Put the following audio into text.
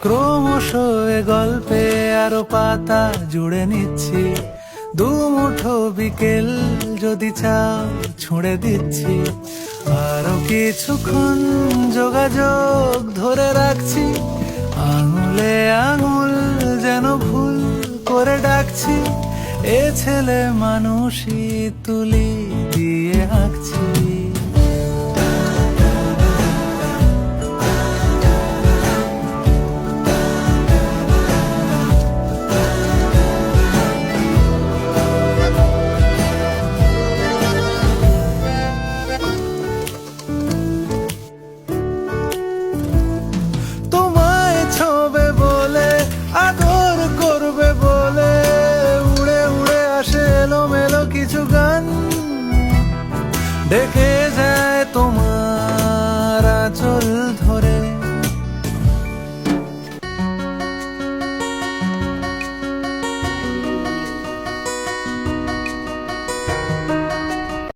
ক্রমশ এ গল্পে আরো পাতা জুড়ে নিচ্ছি, দুমুঠো বিকেল যদি চাও ছুঁড়ে দিচ্ছি। আরো কিছুক্ষণ যোগাযোগ ধরে রাখছি, আঙুলে আঙুল যেন ভুল করে ডাকছি। এ ছেলে মানুষই তুলি